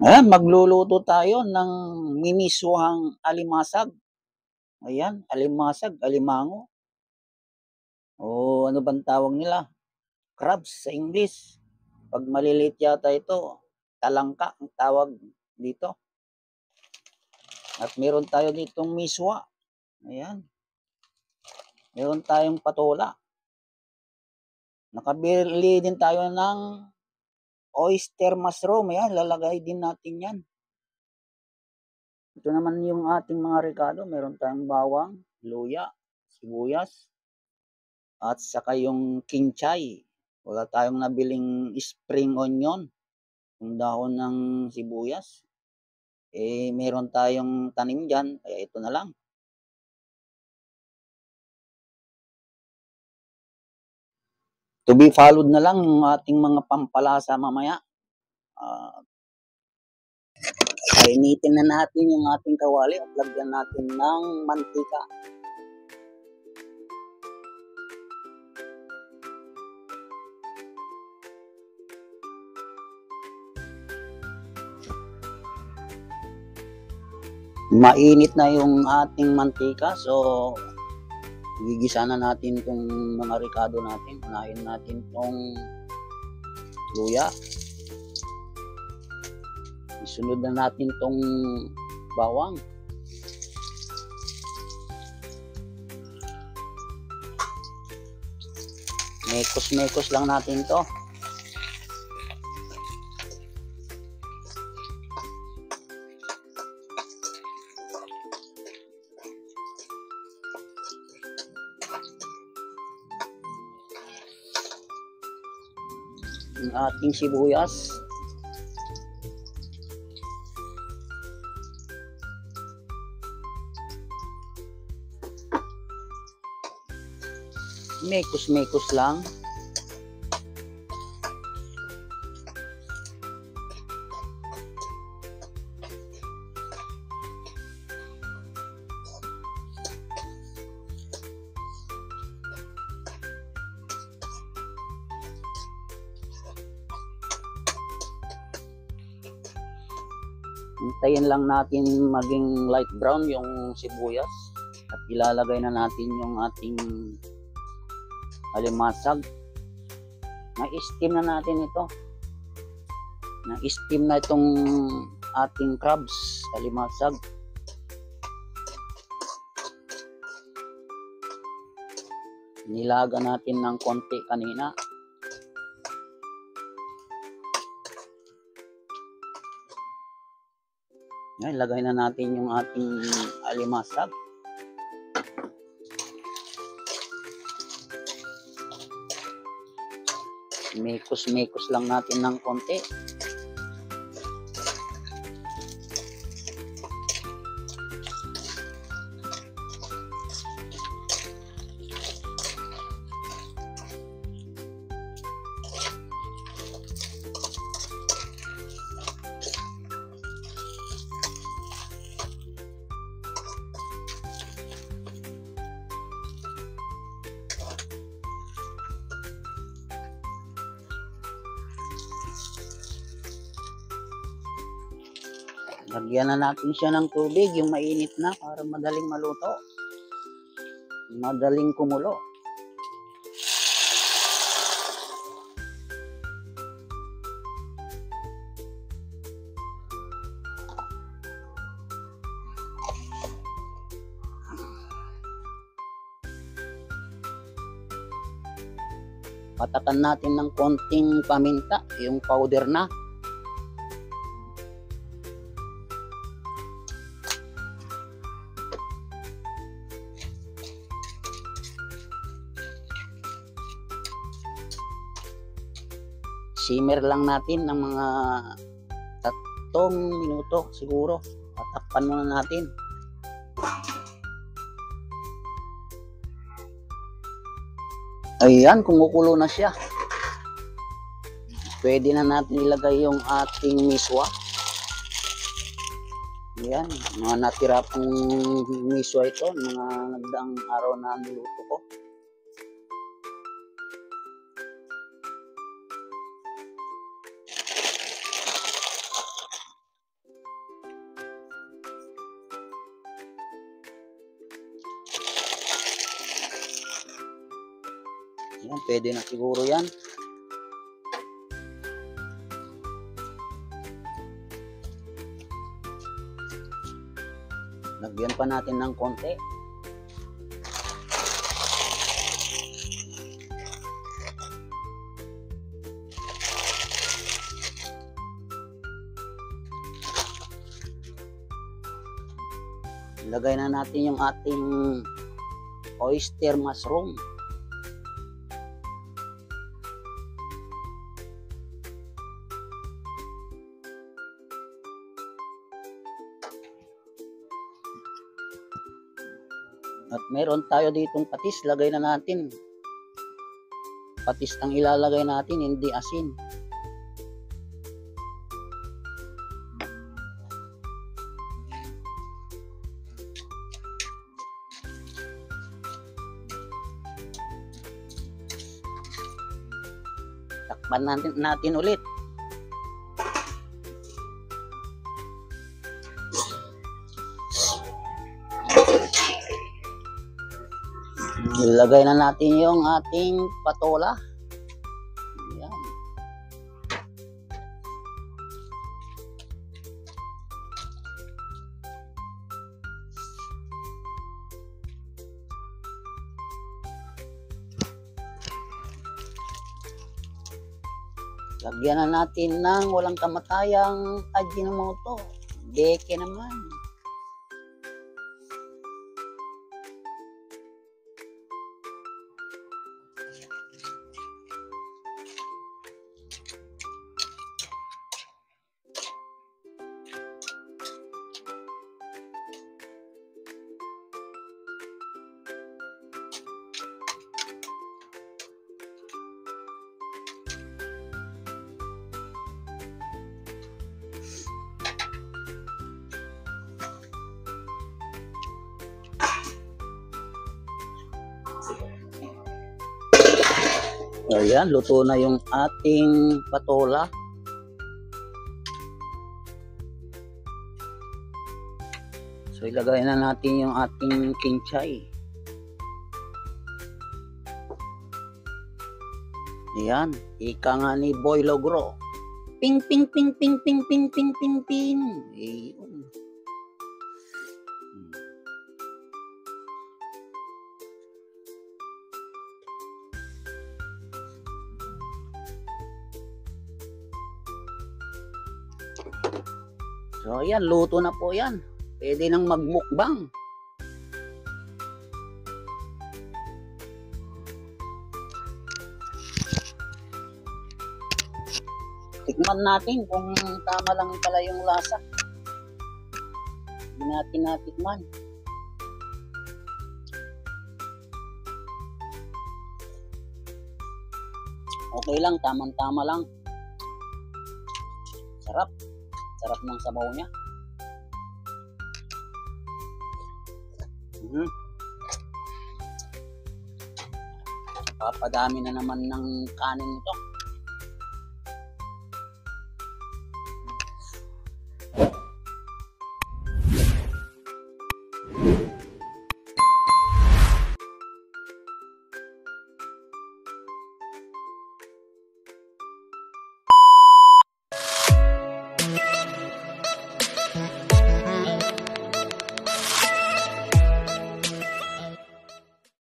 Ayan, magluluto tayo ng miniswang alimasag. Ayan, alimasag, alimango. O ano bang tawag nila? Crabs sa English. Pag maliliit yata ito, talangka ang tawag dito. At meron tayo ditong miswa. Ayan. Meron tayong patola. Nakabili din tayo ng oyster mushroom. Ayan, lalagay din natin yan. Ito naman yung ating mga rekado. Meron tayong bawang, luya, sibuyas, at saka yung kinchay. Wala tayong nabiling spring onion, yung dahon ng sibuyas. Meron tayong tanim dyan, kaya ito na lang. To be followed na lang yung ating mga pampalasa mamaya. Painitin na natin yung ating kawali at lagyan natin ng mantika. Mainit na yung ating mantika, so gigisa na natin itong mga rekado natin. Unahin natin itong luya. Isunod na natin itong bawang. Mekos-mekos lang natin ito. Ang ating sibuyas. Mekos-mekos lang. Hintayin lang natin maging light brown yung sibuyas at ilalagay na natin yung ating alimasag. Na-steam na natin ito. Na-steam na itong ating crabs, alimasag. Nilaga natin ng konti kanina. Ngayon, lagay na natin yung ating alimasag. Mekos-mekos lang natin ng konti. Lagyan na natin siya ng tubig, yung mainit na para madaling maluto. Madaling kumulo. Patakan natin ng konting paminta, yung powder na. Simmer lang natin ng mga 3 minuto siguro. Patakpan muna natin. Ayan, kumukulo na siya. Pwede na natin ilagay yung ating miswa. Ayan, mga natira pong miswa ito, mga nagdaang araw na niluto ko. Yan, pwede na siguro yan. Lagyan pa natin ng konti. Ilagay na natin yung ating oyster mushroom. At meron tayo ditong patis, lagay na natin. Patis ang ilalagay natin, hindi asin. Takpan natin ulit. Ilagay na natin yung ating patola. Ayan. Lagyan na natin ng walang kamatayang Ajinomoto. Deke naman. Ayan, luto na yung ating patola. So ilagay na natin yung ating kinchay. Ayan, ika nga ni Boy Logro. Ping ping ping ping ping ping ping ping ping. Ayun. So ayan, luto na po yan. Pwede nang magmukbang. Tikman natin kung tama lang pala yung lasa. Hindi natin natikman. Okay lang, tamang-tama lang. Sarap. Sarap ng sabaw niya. Papadami na naman ng kanin ito.